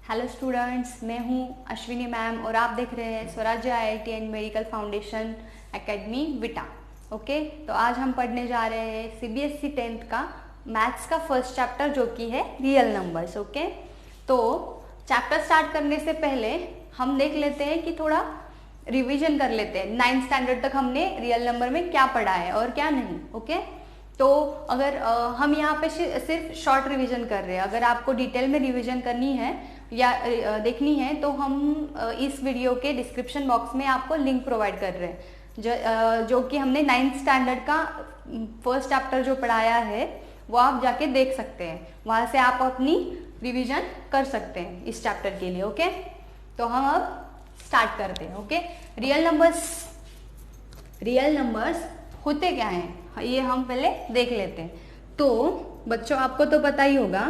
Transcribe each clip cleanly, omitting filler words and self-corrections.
Hello students, मैं हूँ Ashwini ma'am और आप देख रहे हैं स्वराज्य IIT and medical foundation academy Vita. Okay, तो आज हम पढ़ने जा रहे हैं सीबीएसई 10th का मैथ्स का फर्स्ट चैप्टर जो कि है रियल नंबर्स। ओके, तो चैप्टर स्टार्ट करने से पहले हम देख लेते हैं कि थोड़ा रिवीजन कर लेते हैं 9th स्टैंडर्ड तक हमने रियल नंबर में क्या पढ़ा है और क्या नहीं। ओके, तो अगर हम यहाँ पे सिर्फ शॉर्ट रिवीजन कर रहे हैं, अगर आपको डिटेल में रिवीजन करनी है या देखनी है तो हम इस वीडियो के डिस्क्रिप्शन बॉक्स में आपको लिंक प्रोवाइड कर रहे हैं जो कि हमने 9th स्टैंडर्ड का फर्स्ट चैप्टर जो पढ़ाया है वो आप जाके देख सकते हैं, वहाँ से आप अपनी रिवीजन कर सकते हैं इस चैप्टर के लिए। ओके, तो हम अब स्टार्ट करते हैं। ओके, रियल नंबर्स होते क्या हैं ये हम पहले देख लेते हैं। तो बच्चों, आपको तो पता ही होगा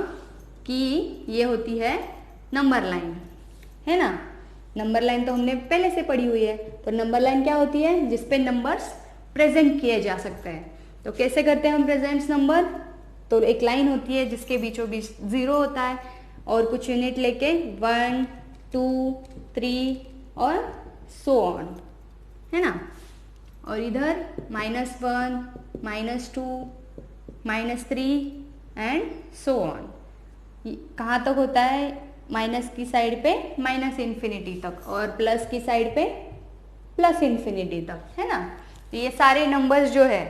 कि ये होती है नंबर लाइन, है ना। नंबर लाइन तो हमने पहले से पढ़ी हुई है। तो नंबर लाइन क्या होती है? जिसपे नंबर्स प्रेजेंट किए जा सकते हैं। तो कैसे करते हैं हम प्रेजेंट्स नंबर? तो एक लाइन होती है जिसके बीचों बीच 0 होता है और कुछ यूनिट लेके 1, 2, 3 और सो ऑन, है ना। और इधर -1, -2, -3 एंड सो ऑन। कहाँ तक होता है? माइनस की साइड पे माइनस इन्फिनिटी तक और प्लस की साइड पे प्लस इन्फिनिटी तक, है ना। तो ये सारे नंबर्स जो है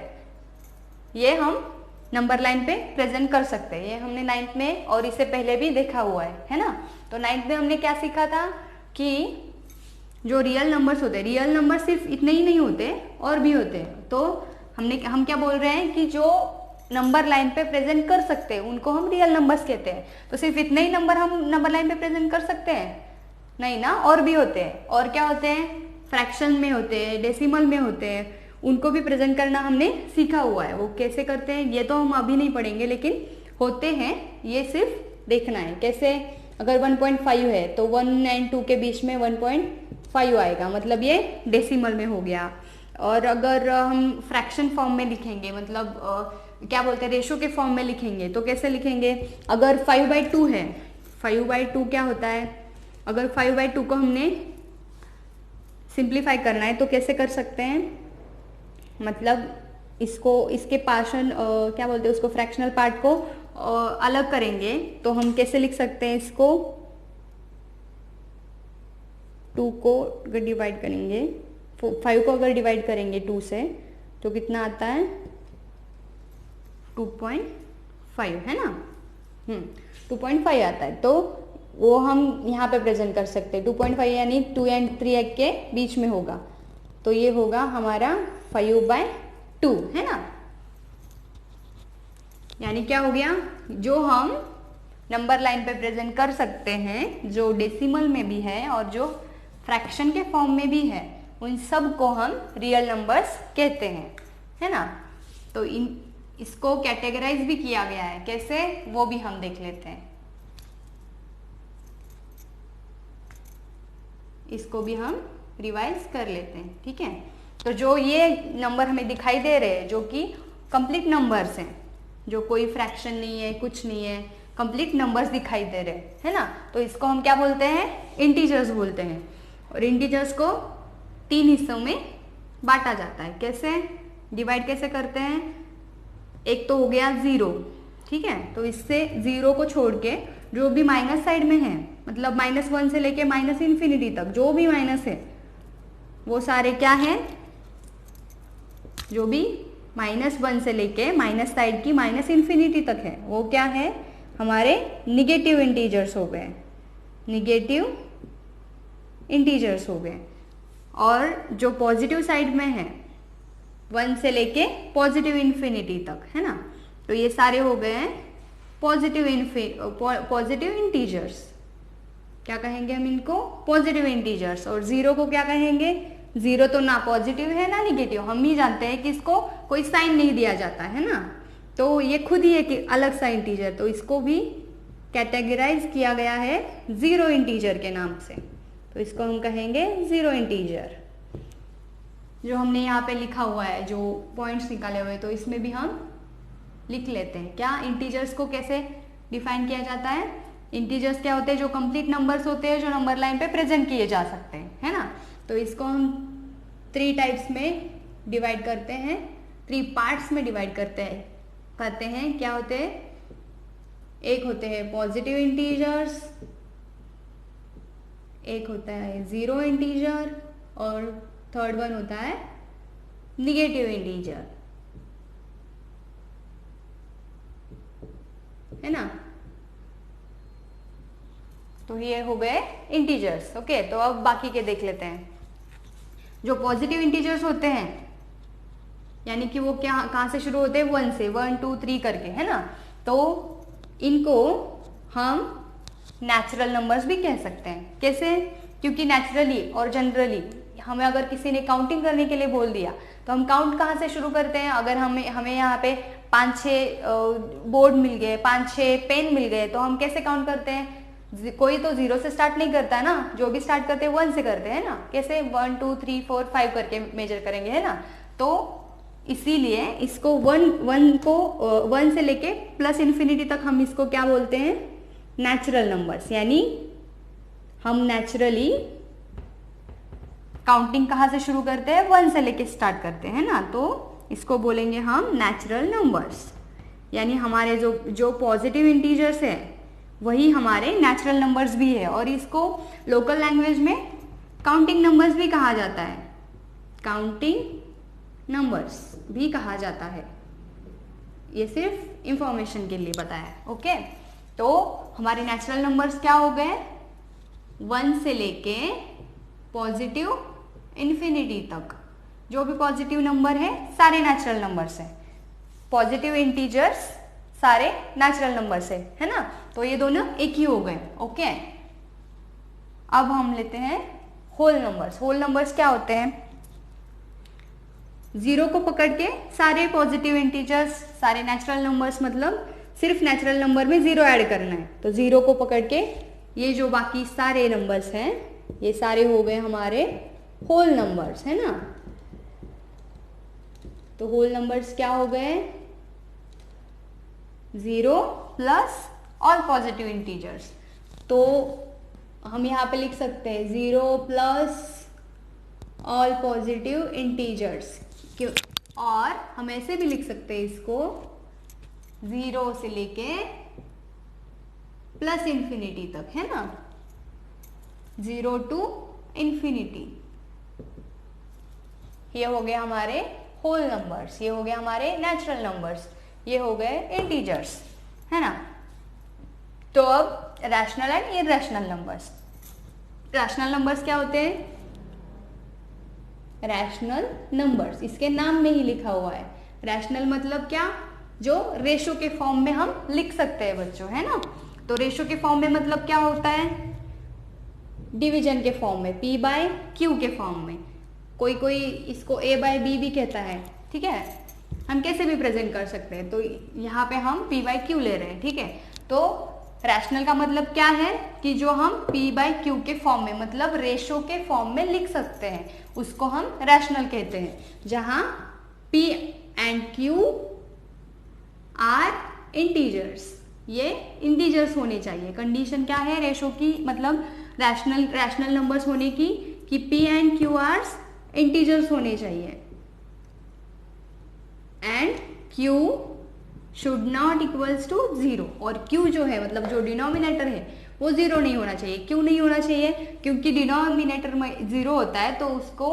ये हम नंबर लाइन पे प्रेजेंट कर सकते हैं। ये हमने 9th में और इससे पहले भी देखा हुआ है ना। तो 9th में हमने क्या सीखा था कि जो रियल नंबर्स होते हैं, रियल नंबर सिर्फ इतने ही नहीं होते और भी होते हैं। तो हम क्या बोल रहे हैं कि जो नंबर लाइन पे प्रेजेंट कर सकते हैं उनको हम रियल नंबर्स कहते हैं। तो सिर्फ इतने ही नंबर हम नंबर लाइन पे प्रेजेंट कर सकते हैं? नहीं ना, और भी होते हैं। और क्या होते हैं? फ्रैक्शन में होते हैं, डेसिमल में होते हैं, उनको भी प्रेजेंट करना हमने सीखा हुआ है। वो कैसे करते हैं ये तो हम अभी नहीं पढ़ेंगे, लेकिन होते हैं, ये सिर्फ देखना है कैसे। अगर 1.5 है तो 1 और 2 के बीच में 1.5 आएगा, मतलब ये डेसिमल में हो गया। और अगर हम फ्रैक्शन फॉर्म में लिखेंगे, मतलब क्या बोलते हैं, रेशो के फॉर्म में लिखेंगे, तो कैसे लिखेंगे? अगर 5/2 है, 5/2 क्या होता है? अगर 5/2 को हमने सिंप्लीफाई करना है तो कैसे कर सकते हैं? मतलब इसके पार्शन क्या बोलते हैं उसको, फ्रैक्शनल पार्ट को अलग करेंगे तो हम कैसे लिख सकते हैं इसको? 2 को अगर डिवाइड करेंगे, 5 को अगर डिवाइड करेंगे 2 से तो कितना आता है? 2.5, है ना। 2.5 आता है। तो वो हम यहाँ पे प्रेजेंट कर सकते हैं। 2.5 यानी 2 और 3 के बीच में होगा, तो ये होगा हमारा 5/2, है ना। यानी क्या हो गया? जो हम नंबर लाइन पे प्रेजेंट कर सकते हैं, जो डेसिमल में भी है और जो फ्रैक्शन के फॉर्म में भी है, उन सब को हम रियल नंबर्स कहते हैं, है ना। तो इसको कैटेगराइज भी किया गया है, कैसे वो भी हम देख लेते हैं। इसको भी हम रिवाइज कर लेते हैं, ठीक है। तो जो ये नंबर हमें दिखाई दे रहे हैं जो कि कंप्लीट नंबर्स हैं, जो कोई फ्रैक्शन नहीं है, कुछ नहीं है, कंप्लीट नंबर्स दिखाई दे रहे हैं, है ना। तो इसको हम क्या बोलते हैं? इंटीजर्स बोलते हैं। और इंटीजर्स को 3 हिस्सों में बांटा जाता है। कैसे डिवाइड कैसे करते हैं? एक तो हो गया 0, ठीक है। तो इससे 0 को छोड़ के जो भी माइनस साइड में है, मतलब -1 से लेके माइनस इन्फिनिटी तक जो भी माइनस है वो सारे क्या है? जो भी -1 से लेके माइनस साइड की माइनस इन्फिनिटी तक है वो क्या है? हमारे निगेटिव इंटीजर्स हो गए, निगेटिव इंटीजर्स हो गए। और जो पॉजिटिव साइड में है 1 से लेके पॉजिटिव इन्फिनिटी तक, है ना। तो ये सारे हो गए हैं पॉजिटिव इंटीजर्स। क्या कहेंगे हम इनको? Positive integers. और 0 को क्या कहेंगे? 0 तो ना पॉजिटिव है ना निगेटिव, हम ही जानते हैं कि इसको कोई साइन नहीं दिया जाता है ना, तो ये खुद ही एक अलग सा इंटीजर। तो इसको भी कैटेगराइज किया गया है 0 इंटीजर के नाम से, तो इसको हम कहेंगे 0 इंटीजर। जो हमने यहाँ पे लिखा हुआ है, जो पॉइंट्स निकाले हुए, तो इसमें भी हम लिख लेते हैं। क्या इंटीजर्स को कैसे डिफाइन किया जाता है? इंटीजर्स क्या होते हैं, जो कंप्लीट नंबर्स होते हैं, जो नंबर लाइन पे प्रेजेंट किए जा सकते हैं, है ना। तो इसको हम 3 टाइप्स में डिवाइड करते हैं, 3 पार्ट्स में डिवाइड करते हैं। क्या होते हैं, एक होते हैं पॉजिटिव इंटीजर्स, एक होता है जीरो इंटीजर, और थर्ड वन होता है निगेटिव इंटीजर, है ना। तो ये हो गए इंटीजर्स। ओके, तो अब बाकी के देख लेते हैं। जो पॉजिटिव इंटीजर्स होते हैं, यानी कि वो क्या कहाँ से शुरू होते हैं, 1 से, 1 2 3 करके, है ना। तो इनको हम नेचुरल नंबर्स भी कह सकते हैं। कैसे, क्योंकि नेचुरली और जनरली हमें अगर किसी ने काउंटिंग करने के लिए बोल दिया तो हम काउंट कहाँ से शुरू करते हैं। अगर हमें यहाँ पे 5-6 बोर्ड मिल गए, 5-6 पेन मिल गए, तो हम कैसे काउंट करते हैं। कोई तो 0 से स्टार्ट नहीं करता है ना, जो भी स्टार्ट करते हैं 1 से करते हैं ना। कैसे, 1 2 3 4 5 करके मेजर करेंगे, है ना। तो इसीलिए इसको 1 से लेके प्लस इन्फिनिटी तक हम इसको क्या बोलते हैं, नेचुरल नंबर्स। यानी हम नेचुरली काउंटिंग कहाँ से शुरू करते हैं, 1 से लेके स्टार्ट करते हैं ना। तो इसको बोलेंगे हम नेचुरल नंबर्स। यानी हमारे जो पॉजिटिव इंटीजर्स है वही हमारे नेचुरल नंबर्स भी है, और इसको लोकल लैंग्वेज में काउंटिंग नंबर्स भी कहा जाता है, काउंटिंग नंबर्स भी कहा जाता है। ये सिर्फ इंफॉर्मेशन के लिए बताया। ओके, तो हमारे नेचुरल नंबर्स क्या हो गए, 1 से लेके पॉजिटिव इन्फिनिटी तक। जो भी पॉजिटिव नंबर है सारे नेचुरल नंबर्स हैं, पॉजिटिव इंटीजर्स सारे नेचुरल नंबर्स है ना। तो ये दोनों एक ही हो गए। ओके, अब हम लेते हैं होल नंबर्स। होल नंबर्स क्या होते हैं, 0 को पकड़ के सारे पॉजिटिव इंटीजर्स, सारे नेचुरल नंबर्स, मतलब सिर्फ नेचुरल नंबर में 0 ऐड करना है। तो 0 को पकड़ के ये जो बाकी सारे नंबर्स हैं ये सारे हो गए हमारे होल नंबर्स, है ना। तो होल नंबर्स क्या हो गए, 0 प्लस ऑल पॉजिटिव इंटीजर्स। तो हम यहाँ पे लिख सकते हैं 0 प्लस ऑल पॉजिटिव इंटीजर्स, और हम ऐसे भी लिख सकते हैं इसको 0 से लेके प्लस इन्फिनिटी तक, है ना, 0 टू इन्फिनिटी। ये हो गए हमारे होल नंबर्स, ये हो गए हमारे नेचुरल नंबर्स, ये हो गए इंटीजर्स, है ना। तो अब rational and irrational numbers. Rational numbers क्या होते हैं, रैशनल नंबर्स इसके नाम में ही लिखा हुआ है। रैशनल मतलब क्या, जो रेशो के फॉर्म में हम लिख सकते हैं बच्चों, है ना। तो रेशो के फॉर्म में मतलब क्या होता है, डिवीजन के फॉर्म में, P/Q के फॉर्म में। कोई कोई इसको A/B भी कहता है, ठीक है, हम कैसे भी प्रेजेंट कर सकते हैं। तो यहाँ पे हम P/Q ले रहे हैं, ठीक है। तो रैशनल का मतलब क्या है कि जो हम P/Q के फॉर्म में, मतलब रेशो के फॉर्म में लिख सकते हैं, उसको हम रैशनल कहते हैं। जहां P and Q are integers, ये इंटीजर्स होने चाहिए। कंडीशन क्या है रेशो की, मतलब रैशनल नंबर्स होने की, कि P and Q are integers होने चाहिए, and Q should not equals to 0। और Q जो है, मतलब जो डिनोमिनेटर है, वो 0 नहीं होना चाहिए। क्यों नहीं होना चाहिए, क्योंकि डिनोमिनेटर में 0 होता है तो उसको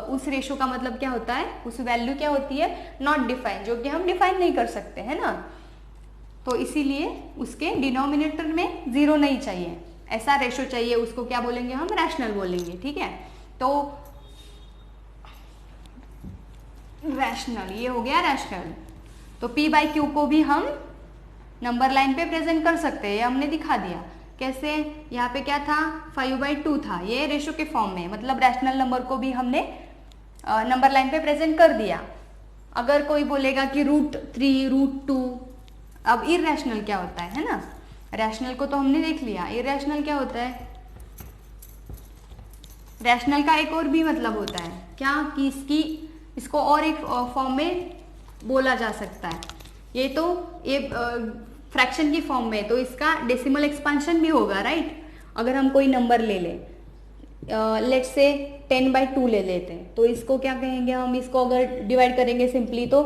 उस रेशो का मतलब क्या होता है, उस वैल्यू क्या होती है, नॉट डिफाइन, जो कि हम डिफाइन नहीं कर सकते, है ना। तो इसीलिए उसके डिनोमिनेटर में 0 नहीं चाहिए, ऐसा रेशो चाहिए, उसको क्या बोलेंगे हम, रैशनल बोलेंगे, ठीक है। तो रैशनल, ये हो गया रैशनल। तो P/Q को भी हम नंबर लाइन पे प्रेजेंट कर सकते हैं, ये हमने दिखा दिया। कैसे, यहाँ पे क्या था, 5/2 था, ये रेशो के फॉर्म में, मतलब रैशनल नंबर को भी हमने नंबर लाइन पे प्रेजेंट कर दिया। अगर कोई बोलेगा कि √3 √2, अब इरैशनल क्या होता है ना। रैशनल को तो हमने देख लिया, इरैशनल क्या होता है। रैशनल का एक और भी मतलब होता है क्या, कि इसको और एक फॉर्म में बोला जा सकता है। ये तो ये फ्रैक्शन की फॉर्म में, तो इसका डेसिमल एक्सपांशन भी होगा, राइट। अगर हम कोई नंबर ले लें, लेट्स से 10/2 ले लेते हैं, तो इसको क्या कहेंगे हम, इसको अगर डिवाइड करेंगे सिंपली तो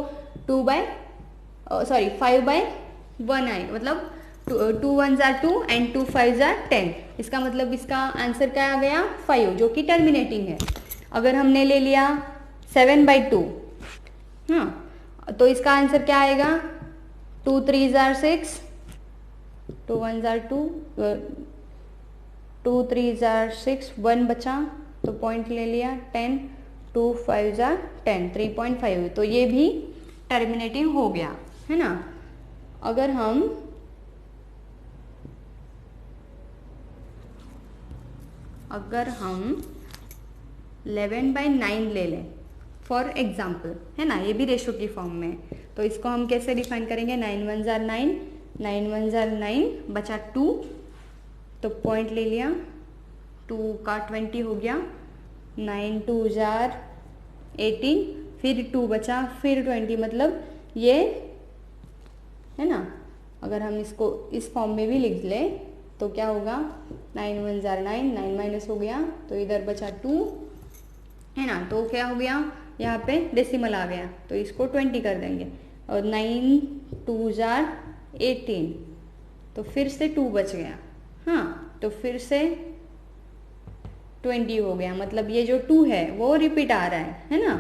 5/1 आए, मतलब 2 1s are 2 and 2 5s are 10। इसका मतलब इसका आंसर क्या आ गया, 5, जो कि टर्मिनेटिंग है। अगर हमने ले लिया 7/2, हाँ, तो इसका आंसर क्या आएगा, 2 3s are 6, 2 1s are 2, 2 3s are 6, 1 बचा तो पॉइंट ले लिया 10, 2 5s are 10, 3.5, तो ये भी टर्मिनेटिंग हो गया, है ना। अगर हम अगर हम 11/9 ले लें फॉर एग्जाम्पल, है ना, ये भी रेशो की फॉर्म में, तो इसको हम कैसे डिफाइन करेंगे, 9 1s are 9, 9 1s are 9, बचा 2, तो पॉइंट ले लिया, 2 का 20 हो गया, 9 2s are 18, फिर 2 बचा, फिर 20, मतलब ये, है ना। अगर हम इसको इस फॉर्म में भी लिख लें तो क्या होगा, 9 1s are 9, 9 माइनस हो गया तो इधर बचा 2, है ना। तो क्या हो गया, यहाँ पे डेसिमल आ गया, तो इसको 20 कर देंगे, और 9 2s are 18, तो फिर से 2 बच गया, हाँ, तो फिर से 20 हो गया, मतलब ये जो 2 है वो रिपीट आ रहा है ना।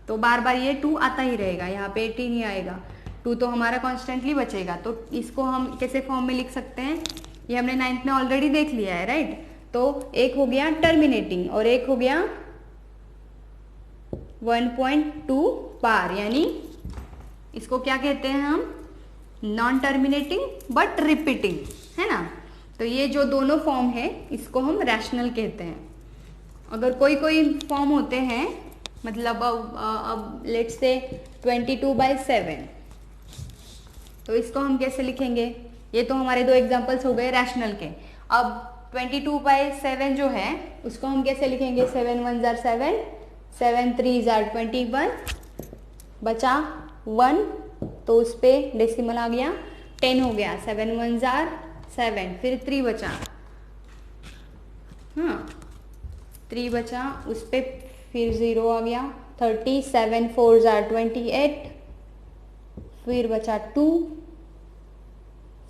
तो बार बार ये 2 आता ही रहेगा, यहाँ पे 18 ही आएगा, 2 तो हमारा कॉन्स्टेंटली बचेगा। तो इसको हम कैसे फॉर्म में लिख सकते हैं, ये हमने 9th में ऑलरेडी देख लिया है, राइट। तो एक हो गया टर्मिनेटिंग और एक हो गया 1.2 बार, यानी इसको क्या कहते हैं हम, नॉन टर्मिनेटिंग बट रिपीटिंग, है ना। तो ये जो दोनों फॉर्म है इसको हम रैशनल कहते हैं। अगर कोई कोई फॉर्म होते हैं, मतलब अब लेट्स से 22/7, तो इसको हम कैसे लिखेंगे, ये तो हमारे 2 एग्जांपल्स हो गए रैशनल के। अब 22/7 जो है उसको हम कैसे लिखेंगे, 7 1s are 7, 7 3s are 21, बचा 1, तो उस पर डेसिमल आ गया, 10 हो गया, 7 1s are 7, फिर 3 बचा, हाँ 3 बचा, उस पर फिर 0 आ गया, 30, 7 4s are 28, फिर बचा 2,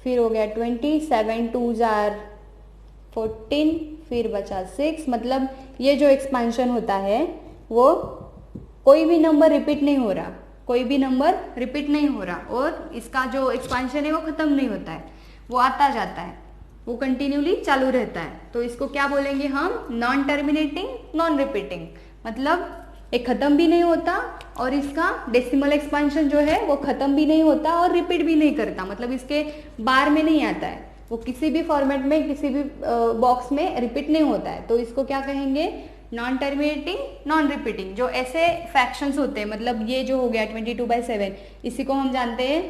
फिर हो गया 20, 7 2s are 14, फिर बचा 6। मतलब ये जो एक्सपांशन होता है वो कोई भी नंबर रिपीट नहीं हो रहा, कोई भी नंबर रिपीट नहीं हो रहा, और इसका जो एक्सपांशन है वो खत्म नहीं होता है, वो आता जाता है, वो कंटिन्यूली चालू रहता है। तो इसको क्या बोलेंगे हम, नॉन टर्मिनेटिंग नॉन रिपीटिंग, मतलब एक खत्म भी नहीं होता और इसका डेसिमल एक्सपांशन जो है वो खत्म भी नहीं होता और रिपीट भी नहीं करता, मतलब इसके बार में नहीं आता है, वो किसी भी फॉर्मेट में किसी भी बॉक्स में रिपीट नहीं होता है। तो इसको क्या कहेंगे, नॉन टर्मिनेटिंग नॉन रिपीटिंग। जो ऐसे फ्रैक्शंस होते हैं, मतलब ये जो हो गया 22/7, इसी को हम जानते हैं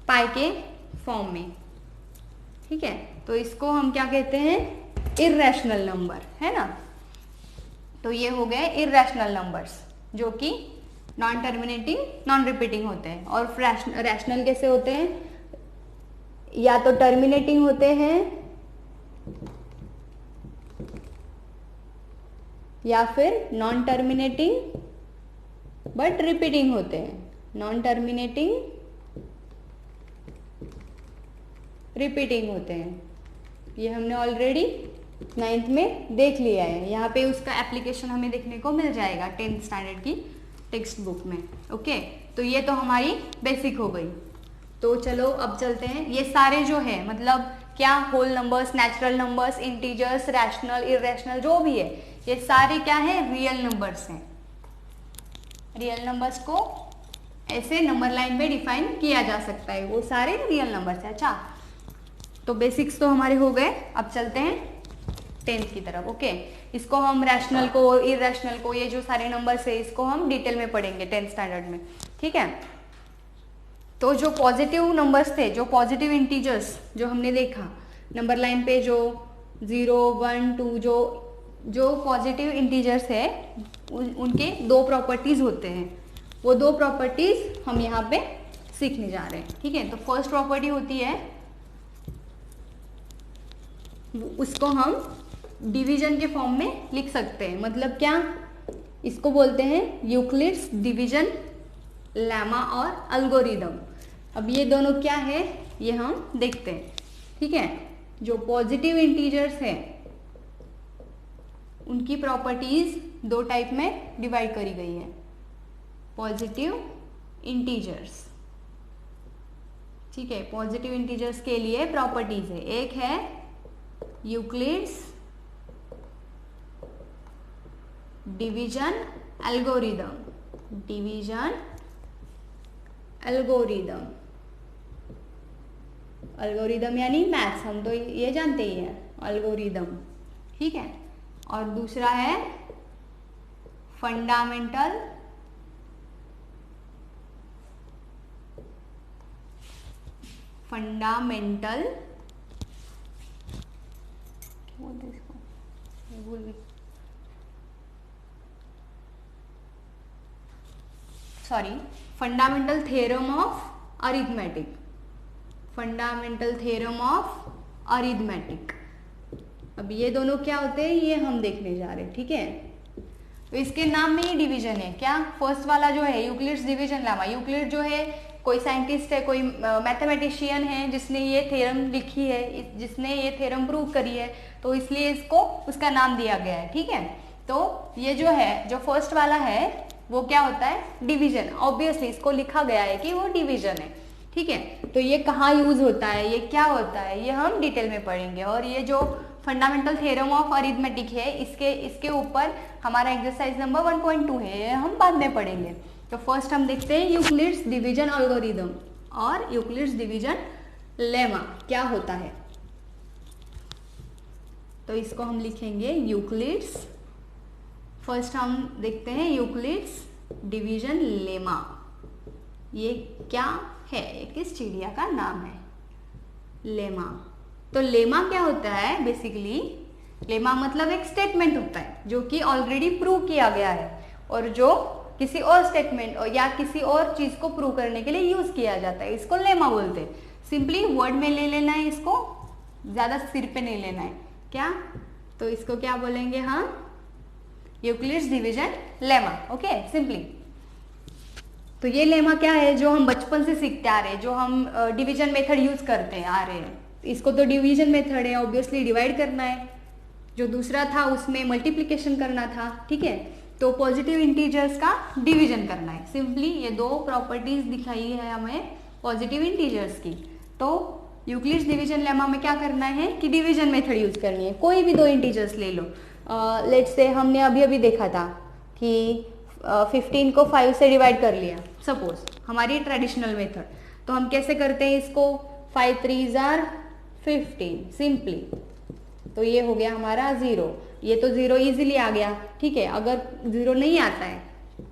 पाई के फॉर्म में, ठीक है। तो इसको हम क्या कहते हैं, इर्रेशनल नंबर, है ना। तो ये हो गए इर्रेशनल नंबर्स जो कि नॉन टर्मिनेटिंग नॉन रिपीटिंग होते हैं। और रैशनल कैसे होते हैं, या तो टर्मिनेटिंग होते हैं या फिर नॉन टर्मिनेटिंग बट रिपीटिंग होते हैं, नॉन टर्मिनेटिंग रिपीटिंग होते हैं। ये हमने ऑलरेडी 9th में देख लिया है, यहाँ पे उसका एप्लीकेशन हमें देखने को मिल जाएगा 10th स्टैंडर्ड की टेक्स्ट बुक में। ओके, तो ये तो हमारी बेसिक हो गई। तो चलो अब चलते हैं, ये सारे जो है मतलब क्या, whole numbers, natural numbers, integers, rational, irrational, जो भी है ये सारे क्या है, रियल नंबर्स हैं। रियल नंबर्स को ऐसे नंबर लाइन में डिफाइन किया जा सकता है, वो सारे रियल नंबर्स हैं। अच्छा, तो बेसिक्स तो हमारे हो गए, अब चलते हैं 10th की तरफ। ओके, इसको हम रैशनल को, इररेशनल को, ये जो सारे नंबर्स है इसको हम डिटेल में पढ़ेंगे 10th स्टैंडर्ड में, ठीक है। तो जो पॉजिटिव नंबर्स थे, जो पॉजिटिव इंटीजर्स जो हमने देखा नंबर लाइन पे, जो 0 1 2, जो पॉजिटिव इंटीजर्स है उनके 2 प्रॉपर्टीज होते हैं। वो 2 प्रॉपर्टीज हम यहाँ पे सीखने जा रहे हैं, ठीक है। तो फर्स्ट प्रॉपर्टी होती है, उसको हम डिवीजन के फॉर्म में लिख सकते हैं। मतलब क्या, इसको बोलते हैं यूक्लिड्स डिवीजन लेमा और एल्गोरिदम। अब ये दोनों क्या है ये हम देखते हैं, ठीक है। जो पॉजिटिव इंटीजर्स हैं उनकी प्रॉपर्टीज दो टाइप में डिवाइड करी गई है। पॉजिटिव इंटीजर्स, ठीक है, पॉजिटिव इंटीजर्स के लिए प्रॉपर्टीज है। एक है Euclid's division algorithm, division algorithm, algorithm यानी मैथ्स, हम तो ये जानते ही हैं एल्गोरिदम, ठीक है। और दूसरा है फंडामेंटल फंडामेंटल क्या बोलते हैं इसको, भूल गई, sorry, fundamental theorem of arithmetic, fundamental theorem of arithmetic. अब ये दोनों क्या होते हैं ये हम देखने जा रहे हैं, ठीक है। तो इसके नाम में ही डिवीजन है क्या, फर्स्ट वाला जो है यूक्लिड्स डिवीजन लेमा। यूक्लिड जो है कोई साइंटिस्ट है, कोई मैथमेटिशियन है जिसने ये थ्योरम लिखी है, जिसने ये थ्योरम प्रूव करी है, तो इसलिए इसको उसका नाम दिया गया है, ठीक है। तो ये जो है, जो फर्स्ट वाला है वो क्या होता है, डिवीजन। ऑब्वियसली इसको लिखा गया है कि वो डिवीजन है, ठीक है। तो ये कहाँ यूज होता है, ये क्या होता है, ये हम डिटेल में पढ़ेंगे। और ये जो फंडामेंटल थ्योरम ऑफ अरिथमेटिक है, इसके ऊपर हमारा एक्सरसाइज नंबर 1.2 है, ये हम बाद में पढ़ेंगे। तो फर्स्ट हम देखते हैं यूक्लिड्स डिवीजन एल्गोरिदम और यूक्लिड्स डिवीजन लेमा क्या होता है। तो इसको हम लिखेंगे यूक्लिड्स, फर्स्ट हम देखते हैं यूक्लिड्स डिवीजन लेमा। ये क्या है, ये किस चिड़िया का नाम है, लेमा। तो लेमा क्या होता है, बेसिकली लेमा मतलब एक स्टेटमेंट होता है जो कि ऑलरेडी प्रूव किया गया है और जो किसी और स्टेटमेंट या किसी और चीज को प्रूव करने के लिए यूज किया जाता है, इसको लेमा बोलते हैं। सिंपली वर्ड में ले लेना है, इसको ज्यादा सिर पे नहीं लेना है क्या। तो इसको क्या बोलेंगे हम, Euclid's division lemma, okay, simply. तो ये लेमा क्या है, जो हम बचपन से सीखते आ रहे हैं, जो हम डिवीजन मेथड यूज करते आ रहे हैं। इसको तो डिवीजन मेथड है, ऑब्वियसली डिवाइड करना है, जो दूसरा था उसमें मल्टीप्लिकेशन करना था, ठीक है। तो पॉजिटिव इंटीजर्स का डिवीजन करना है, सिंपली ये दो प्रॉपर्टीज दिखाई है हमें पॉजिटिव इंटीजर्स की। तो यूक्लिड्स डिवीजन लेमा में क्या करना है कि डिवीजन मेथड यूज करनी है। कोई भी दो इंटीजर्स ले लो, लेट्स से हमने अभी अभी देखा था कि 15 को 5 से डिवाइड कर लिया, सपोज हमारी ट्रेडिशनल मेथड। तो हम कैसे करते हैं इसको, 5 3s are 15 सिंपली। तो ये हो गया हमारा 0, ये तो 0 इजीली आ गया, ठीक है। अगर 0 नहीं आता है,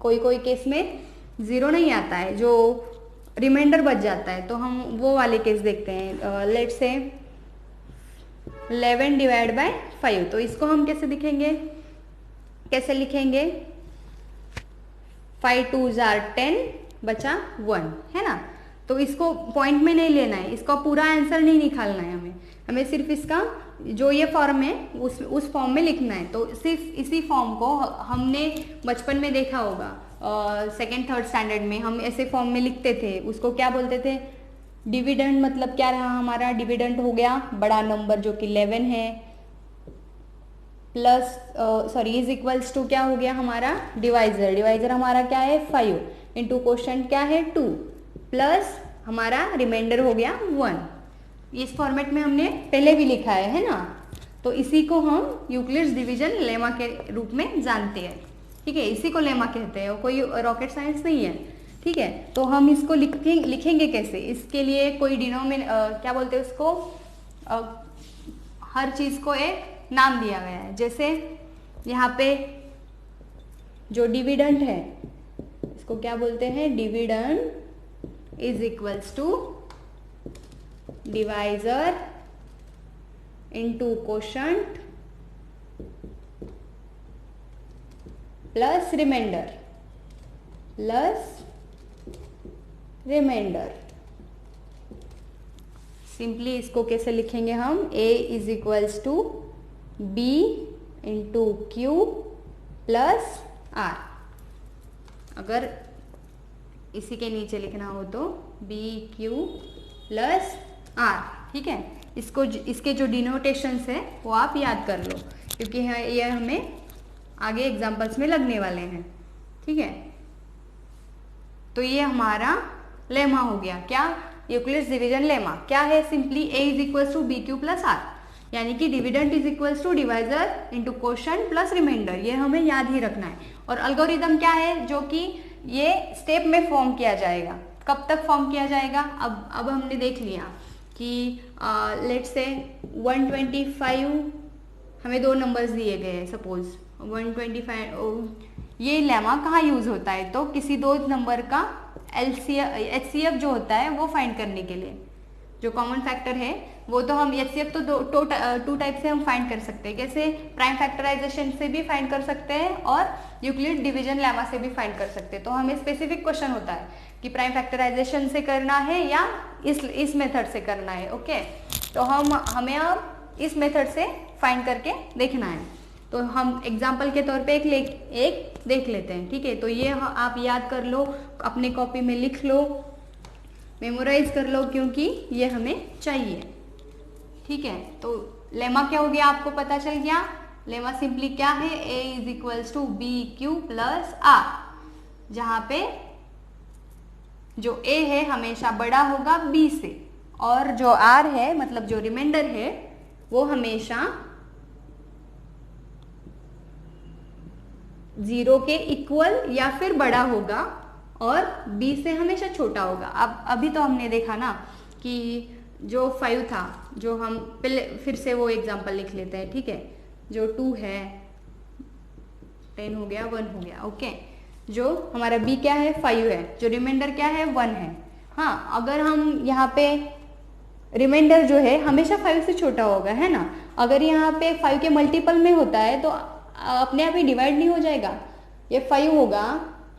कोई कोई केस में 0 नहीं आता है, जो रिमाइंडर बच जाता है, तो हम वो वाले केस देखते हैं। लेट्स से 11 डिवाइड बाय 5, तो इसको हम कैसे दिखेंगे, कैसे लिखेंगे, 5 2s are 10 बचा 1, है ना। तो इसको पॉइंट में नहीं लेना है, इसका पूरा आंसर नहीं निकालना है हमें सिर्फ इसका जो ये फॉर्म है उस फॉर्म में लिखना है। तो सिर्फ इसी फॉर्म को हमने बचपन में देखा होगा, सेकेंड थर्ड स्टैंडर्ड में हम ऐसे फॉर्म में लिखते थे। उसको क्या बोलते थे, डिविडेंड। मतलब क्या रहा हमारा, डिविडेंड हो गया बड़ा नंबर जो कि 11 है, plus sorry is equals to क्या हो गया हमारा डिवाइजर। डिवाइजर हमारा क्या है 5 इंटू क्वोशंट क्या है 2, प्लस हमारा रिमाइंडर हो गया 1। इस फॉर्मेट में हमने पहले भी लिखा है ना। तो इसी को हम यूक्लिड्स डिवीजन लेमा के रूप में जानते हैं, ठीक है। इसी को लेमा कहते हैं, कोई रॉकेट साइंस नहीं है, ठीक है। तो हम इसको लिखेंगे कैसे, इसके लिए कोई क्या बोलते हैं उसको, हर चीज को एक नाम दिया गया है। जैसे यहाँ पे जो डिविडेंड है इसको क्या बोलते हैं, dividend is equals to divisor into quotient plus remainder, plus remainder. Simply इसको कैसे लिखेंगे हम, a is equals to B into Q plus R. अगर इसी के नीचे लिखना हो तो बी क्यू प्लस आर, ठीक है। इसके जो डिनोटेशंस है वो आप याद कर लो, क्योंकि ये हमें आगे एग्जाम्पल्स में लगने वाले हैं, ठीक है। तो ये हमारा लेमा हो गया, क्या, यूक्लिड्स डिवीजन लेमा क्या है, simply a is equals to B Q plus R, यानी कि dividend is equals to divisor into quotient plus remainder, ये हमें याद ही रखना है। और अल्गोरिदम क्या है, जो कि ये स्टेप में फॉर्म किया जाएगा। कब तक फॉर्म किया जाएगा, अब हमने देख लिया कि लेट्स से 125 हमें दो नंबर्स दिए गए हैं, सपोज 125, ये लेमा कहाँ यूज होता है, तो किसी दो नंबर का HCF जो होता है वो फाइंड करने के लिए, जो कॉमन फैक्टर है वो तो हम HCF तो टू टाइप से हम फाइंड कर सकते हैं, कैसे, प्राइम फैक्टराइजेशन से भी फाइंड कर सकते हैं और यूक्लिड डिवीजन लेमा से भी फाइंड कर सकते हैं। तो हमें स्पेसिफिक क्वेश्चन होता है कि प्राइम फैक्टराइजेशन से करना है या इस मेथड से करना है, ओके। तो हमें अब इस मेथड से फाइंड करके देखना है। तो हम एग्जाम्पल के तौर पे एक देख लेते हैं, ठीक है। तो ये आप याद कर लो, अपने कॉपी में लिख लो, मेमोराइज कर लो, क्योंकि ये हमें चाहिए, ठीक है। तो लेमा क्या हो गया, आपको पता चल गया। लेमा सिंपली क्या है, a is equals to B Q plus R, जहां पे जो a है हमेशा बड़ा होगा b से, और जो r है मतलब जो रिमाइंडर है वो हमेशा 0 के इक्वल या फिर बड़ा होगा और b से हमेशा छोटा होगा। अब अभी तो हमने देखा ना कि जो 5 था, जो हम पहले फिर से वो एग्जांपल लिख लेते हैं, ठीक है। जो 2 है, 10 हो गया, 1 हो गया, ओके। जो हमारा b क्या है, 5 है, जो रिमाइंडर क्या है, 1 है। हाँ, अगर हम यहाँ पे रिमाइंडर जो है हमेशा 5 से छोटा होगा, है ना। अगर यहाँ पे 5 के मल्टीपल में होता है तो अपने आप ही डिवाइड नहीं हो जाएगा, ये 5 होगा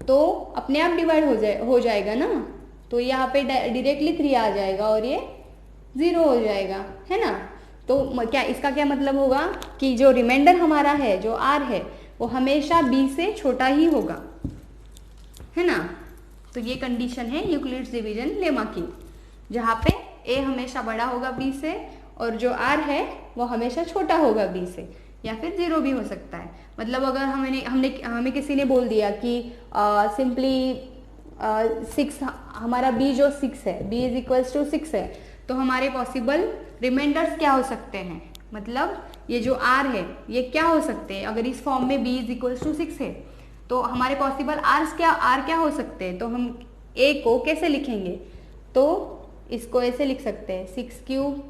तो अपने आप डिवाइड हो जाएगा ना। तो यहाँ पे डायरेक्टली 3 आ जाएगा और ये 0 हो जाएगा, है ना। तो क्या इसका क्या मतलब होगा कि जो रिमाइंडर हमारा है, जो r है, वो हमेशा b से छोटा ही होगा, है ना। तो ये कंडीशन है यूक्लिड्स डिवीजन लेमा की, जहाँ पे a हमेशा बड़ा होगा b से और जो r है वो हमेशा छोटा होगा b से, या फिर 0 भी हो सकता है। मतलब अगर हमें किसी ने बोल दिया कि सिंपली 6, हमारा b जो 6 है, b इज इक्वल्स टू 6 है, तो हमारे पॉसिबल रिमाइंडर्स क्या हो सकते हैं, मतलब ये जो r है ये क्या हो सकते हैं। अगर इस फॉर्म में b इज इक्वल्स टू 6 है तो हमारे पॉसिबल r क्या हो सकते हैं। तो हम a को कैसे लिखेंगे, तो इसको ऐसे लिख सकते हैं 6 क्यूब,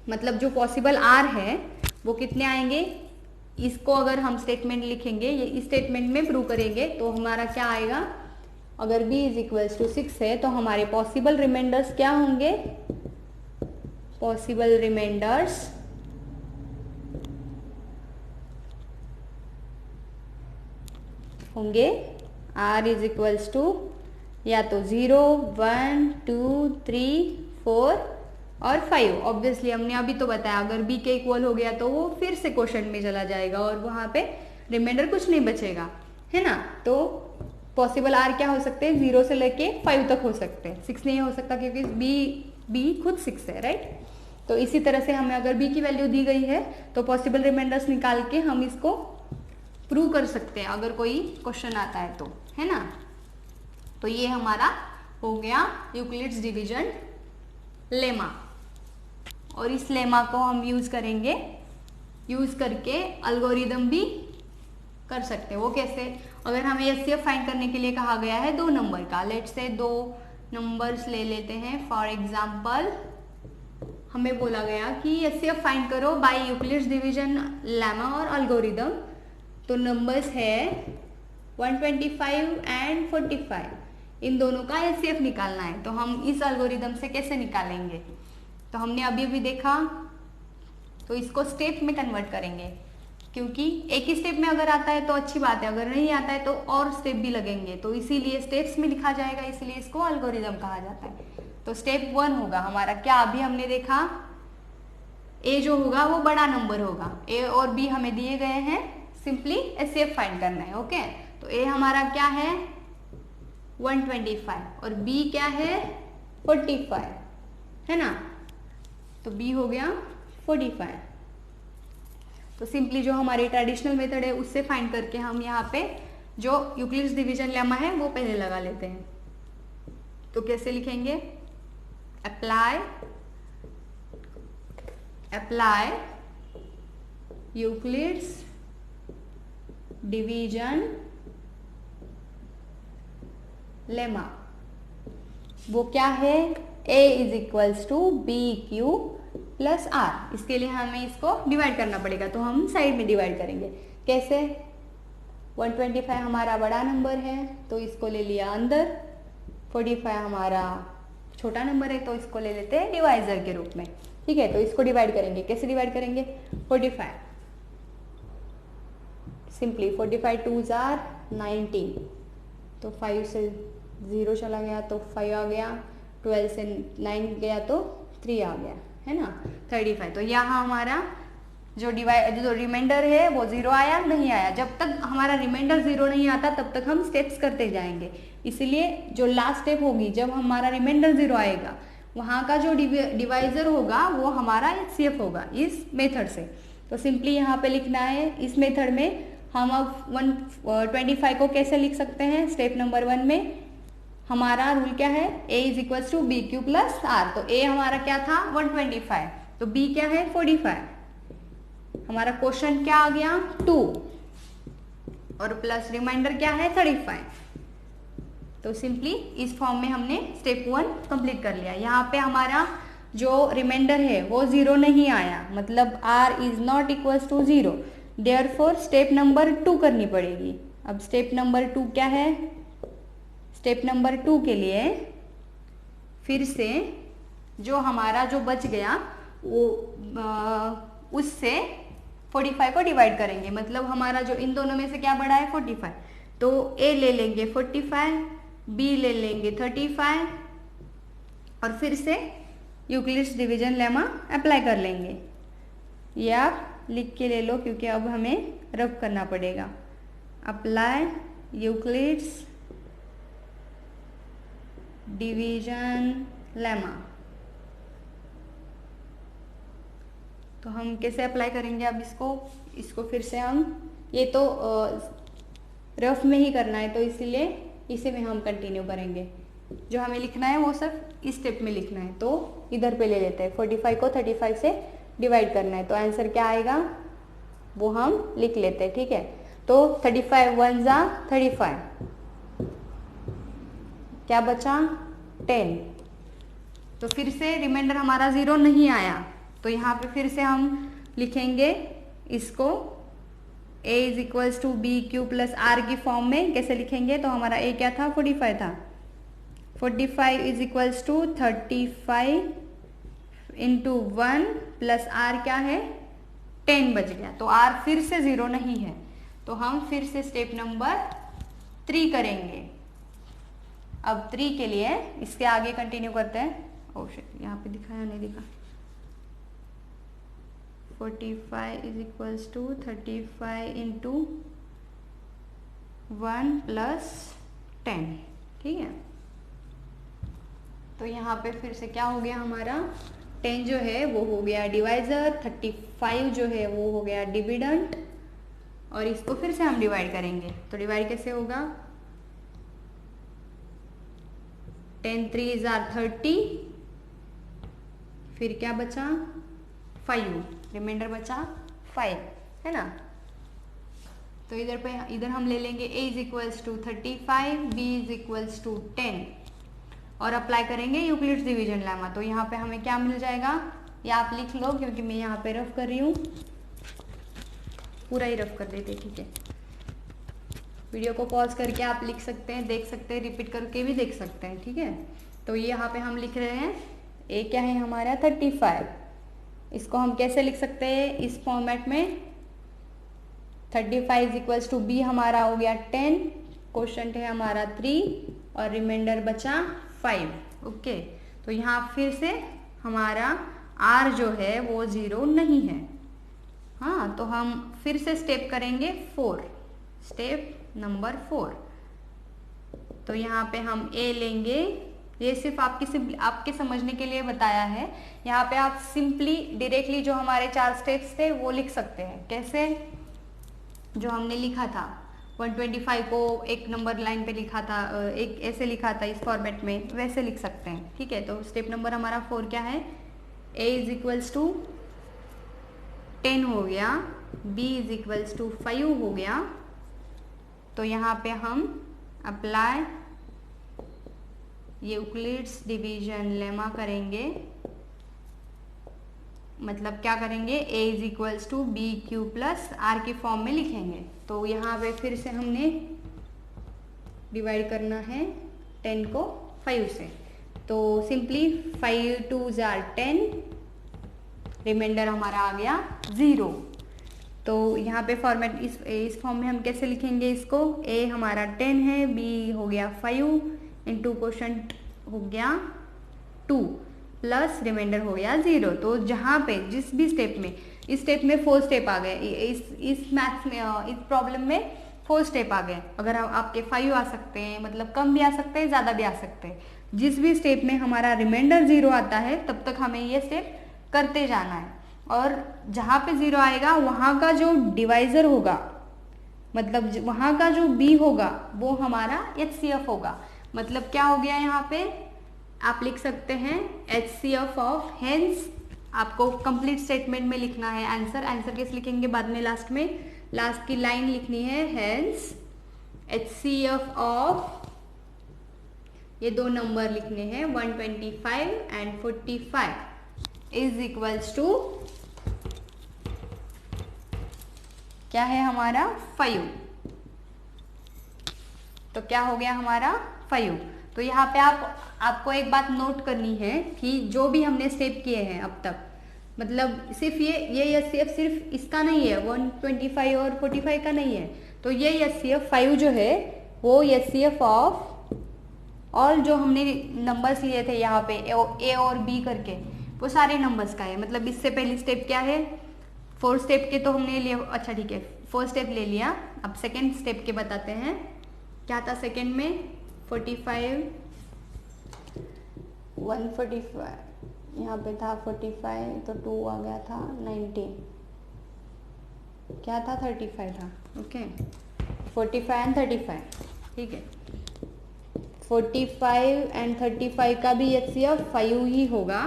मतलब जो पॉसिबल r है वो कितने आएंगे, इसको अगर हम स्टेटमेंट लिखेंगे, ये इस स्टेटमेंट में प्रूव करेंगे तो हमारा क्या आएगा, अगर b इज इक्वल्स टू 6 है तो हमारे पॉसिबल रिमाइंडर्स क्या होंगे, पॉसिबल रिमाइंडर्स होंगे r इज इक्वल्स टू या तो 0, 1, 2, 3, 4 और 5। ऑब्वियसली हमने अभी तो बताया अगर b के इक्वल हो गया तो वो फिर से क्वोशंट में चला जाएगा और वहां पे रिमाइंडर कुछ नहीं बचेगा, है ना। तो पॉसिबल r क्या हो सकते हैं, 0 से लेके 5 तक हो सकते हैं, 6 नहीं हो सकता क्योंकि b खुद 6 है, राइट। तो इसी तरह से हमें अगर b की वैल्यू दी गई है तो पॉसिबल रिमाइंडर्स निकाल के हम इसको प्रूव कर सकते हैं अगर कोई क्वेश्चन आता है तो, है ना। तो ये हमारा हो गया यूक्लिड्स डिवीजन लेमा, और इस लेमा को हम यूज करके अल्गोरिदम भी कर सकते हैं। वो कैसे, अगर हमें HCF फाइंड करने के लिए कहा गया है 2 नंबर का, लेट्स से 2 नंबर्स ले लेते हैं। फॉर एग्जांपल हमें बोला गया कि HCF फाइंड करो बाय यूक्लिड्स डिवीजन लेमा और अल्गोरिदम। तो नंबर्स है 125 एंड 45, इन दोनों का HCF निकालना है। तो हम इस एल्गोरिदम से कैसे निकालेंगे, तो हमने अभी देखा, तो इसको स्टेप में कन्वर्ट करेंगे। क्योंकि एक ही स्टेप में अगर आता है तो अच्छी बात है, अगर नहीं आता है तो और स्टेप भी लगेंगे, तो इसीलिए स्टेप्स में लिखा जाएगा, इसलिए इसको एल्गोरिदम कहा जाता है। तो स्टेप 1 होगा हमारा क्या, अभी हमने देखा ए जो होगा वो बड़ा नंबर होगा, ए और बी हमें दिए गए हैं, सिंपली एचसीएफ फाइंड करना है। ओके, तो ए हमारा क्या है 125 और बी क्या है 45, है ना, तो बी हो गया 45। तो सिंपली जो हमारी ट्रेडिशनल मेथड है उससे फाइंड करके हम यहाँ पे जो यूक्लिड्स डिवीजन लेमा है वो पहले लगा लेते हैं। तो कैसे लिखेंगे, अप्लाई यूक्लिड्स डिवीजन लेमा, वो क्या है a is equals to B Q plus R. इसके लिए हमें इसको डिवाइड करना पड़ेगा, तो हम साइड में डिवाइड करेंगे। कैसे, 125 हमारा बड़ा नंबर है तो इसको ले लिया अंदर, 45 हमारा छोटा नंबर है तो इसको ले लेते हैं डिवाइजर के रूप में। ठीक है, तो इसको डिवाइड करेंगे, कैसे डिवाइड करेंगे, 45 सिंपली 45 2s आर 19, तो 5 से 0 चला गया तो 5 आ गया, 12 से 9 गया तो 3 आ गया, है ना 35। तो यहाँ हमारा जो रिमाइंडर है वो 0 आया नहीं आया, जब तक हमारा रिमाइंडर 0 नहीं आता तब तक हम स्टेप्स करते जाएंगे। इसीलिए जो लास्ट स्टेप होगी जब हमारा रिमाइंडर 0 आएगा वहाँ का जो डिवाइजर होगा वो हमारा एचसीएफ होगा इस मेथड से। तो सिंपली यहाँ पे लिखना है, इस मेथड में हम अब 125 को कैसे लिख सकते हैं, स्टेप नंबर 1 में हमारा रूल क्या है, a is equal to B Q plus R. तो a हमारा क्या था 125, तो b क्या है 45, हमारा क्वेश्चन क्या आ गया 2 और प्लस रिमाइंडर क्या है 35। तो सिंपली इस फॉर्म में हमने स्टेप 1 कंप्लीट कर लिया। यहाँ पे हमारा जो रिमाइंडर है वो 0 नहीं आया, मतलब r is not equal to 0, therefore step number 2 करनी पड़ेगी। अब स्टेप नंबर 2 क्या है, स्टेप नंबर 2 के लिए फिर से जो हमारा जो बच गया वो उससे 45 को डिवाइड करेंगे, मतलब हमारा जो इन दोनों में से क्या बड़ा है 45, तो a ले लेंगे 45, b ले लेंगे 35 और फिर से यूक्लिड्स डिवीजन लेमा अप्लाई कर लेंगे। ये आप लिख के ले लो क्योंकि अब हमें रब करना पड़ेगा। अप्लाई यूक्लिड्स डिवीजन लेमा, तो हम कैसे अप्लाई करेंगे अब इसको फिर से हम, ये तो रफ में ही करना है तो इसीलिए इसी में हम कंटिन्यू करेंगे। जो हमें लिखना है वो सिर्फ इस स्टेप में लिखना है, तो इधर पे ले लेते हैं, 45 को 35 से डिवाइड करना है, तो आंसर क्या आएगा वो हम लिख लेते हैं। ठीक है, तो 35 1 जा 35, क्या बचा 10, तो फिर से रिमाइंडर हमारा 0 नहीं आया, तो यहाँ पे फिर से हम लिखेंगे इसको a is equals to B Q plus R की फॉर्म में। कैसे लिखेंगे, तो हमारा a क्या था 45 था, 45 is equals to 35 into 1 plus r क्या है 10 बच गया, तो r फिर से 0 नहीं है, तो हम फिर से स्टेप नंबर 3 करेंगे। अब 3 के लिए इसके आगे कंटिन्यू करते हैं। ओह शिट, यहाँ पे दिखा या नहीं दिखा, 45 is equals to 35 into 1 plus 10। ठीक है, तो यहाँ पे फिर से क्या हो गया हमारा 10 जो है वो हो गया डिवाइजर, 35 जो है वो हो गया डिविडेंड, और इसको फिर से हम डिवाइड करेंगे। तो डिवाइड कैसे होगा, 10 3 आर 30, फिर क्या बचा 5, रिमाइंडर बचा 5, है ना। तो इधर हम ले लेंगे a is equals to 35, b is equals to 10 और अप्लाई करेंगे यूक्लिड्स डिवीजन लेमा। तो यहाँ पे हमें क्या मिल जाएगा, या आप लिख लो क्योंकि मैं यहाँ पे रफ कर रही हूँ, पूरा ही रफ कर देते। ठीक है, वीडियो को पॉज करके आप लिख सकते हैं, देख सकते हैं, रिपीट करके भी देख सकते हैं। ठीक है, तो ये यहाँ पे हम लिख रहे हैं a क्या है हमारा 35, इसको हम कैसे लिख सकते हैं इस फॉर्मेट में, 35 इज इक्वल्स टू बी हमारा हो गया 10, क्वेश्चन है हमारा 3 और रिमाइंडर बचा 5। ओके, तो यहाँ फिर से हमारा r जो है वो 0 नहीं है। हाँ, तो हम फिर से स्टेप करेंगे 4, स्टेप नंबर 4। तो यहाँ पे हम a लेंगे, ये सिर्फ आपके समझने के लिए बताया है। यहाँ पे आप सिंपली डायरेक्टली जो हमारे 4 स्टेप्स थे वो लिख सकते हैं। कैसे? जो हमने लिखा था 125 को एक नंबर लाइन पे लिखा था, एक ऐसे लिखा था इस फॉर्मेट में, वैसे लिख सकते हैं। ठीक है, तो स्टेप नंबर हमारा 4 क्या है? a इज इक्वल्स टू 10 हो गया, b इज इक्वल्स टू 5 हो गया। तो यहाँ पे हम अप्लाई ये यूक्लिड्स डिवीजन लेमा करेंगे, मतलब क्या करेंगे, a is equals to B Q plus R के फॉर्म में लिखेंगे। तो यहाँ पे फिर से हमने डिवाइड करना है 10 को 5 से, तो सिंपली 5 2 जार 10, रिमाइंडर हमारा आ गया 0। तो यहाँ पे फॉर्मेट इस फॉर्म में हम कैसे लिखेंगे इसको? a हमारा 10 है, b हो गया 5 इंटू क्वोशंट हो गया 2 प्लस रिमाइंडर हो गया 0। तो जहाँ पे जिस भी स्टेप में, इस स्टेप में 4 स्टेप आ गए, इस मैथ्स में, इस प्रॉब्लम में 4 स्टेप आ गए। अगर आपके 5 आ सकते हैं, मतलब कम भी आ सकते हैं, ज़्यादा भी आ सकते हैं। जिस भी स्टेप में हमारा रिमाइंडर 0 आता है तब तक हमें ये स्टेप करते जाना है। और जहाँ पे 0 आएगा वहाँ का जो डिवाइजर होगा, मतलब वहाँ का जो b होगा वो हमारा HCF होगा। मतलब क्या हो गया यहाँ पे? आप लिख सकते हैं HCF ऑफ, हेंस आपको कंप्लीट स्टेटमेंट में लिखना है आंसर। आंसर कैसे लिखेंगे बाद में, लास्ट में लास्ट की लाइन लिखनी है, हेंस HCF ऑफ, ये 2 नंबर लिखने हैं 125 एंड 45 इज इक्वल्स टू क्या है हमारा 5। तो क्या हो गया हमारा 5। तो यहाँ पे आपको एक बात नोट करनी है कि जो भी हमने स्टेप किए हैं अब तक, मतलब सिर्फ ये HCF सिर्फ इसका नहीं है, 125 और 45 का नहीं है। तो ये HCF 5 जो है वो HCF ऑफ ऑल जो हमने नंबर्स लिए थे यहाँ पे a और b करके, वो सारे नंबर्स का है। मतलब इससे पहली स्टेप क्या है, 4 स्टेप के तो हमने लिए, अच्छा ठीक है 4 स्टेप ले लिया। अब सेकेंड स्टेप के बताते हैं क्या था सेकेंड में, 45 145 यहाँ पे था 45, तो 2 आ गया था 19, क्या था 35 था। ओके, 45 एंड 35, ठीक है। 45 एंड 35 का भी HCF 5 ही होगा,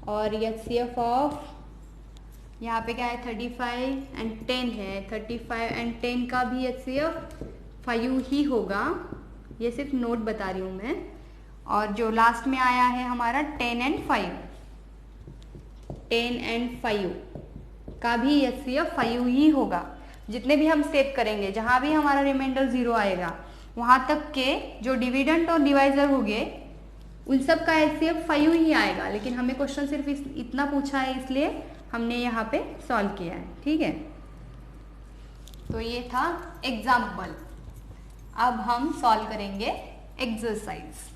और HCF ऑफ यहाँ पे क्या है 35 एंड 10 है, 35 एंड 10 का भी HCF 5 ही होगा। ये सिर्फ नोट बता रही हूँ मैं। और जो लास्ट में आया है हमारा 10 एंड 5, 10 एंड 5 का भी HCF 5 ही होगा। जितने भी हम स्टेप करेंगे, जहाँ भी हमारा रिमाइंडर 0 आएगा, वहाँ तक के जो डिविडेंट और डिवाइजर होंगे उन सब का HCF 5 ही आएगा। लेकिन हमें क्वेश्चन सिर्फ इतना पूछा है, इसलिए हमने यहाँ पे सॉल्व किया है। ठीक है, तो ये था एग्जाम्पल। अब हम सॉल्व करेंगे एक्सरसाइज।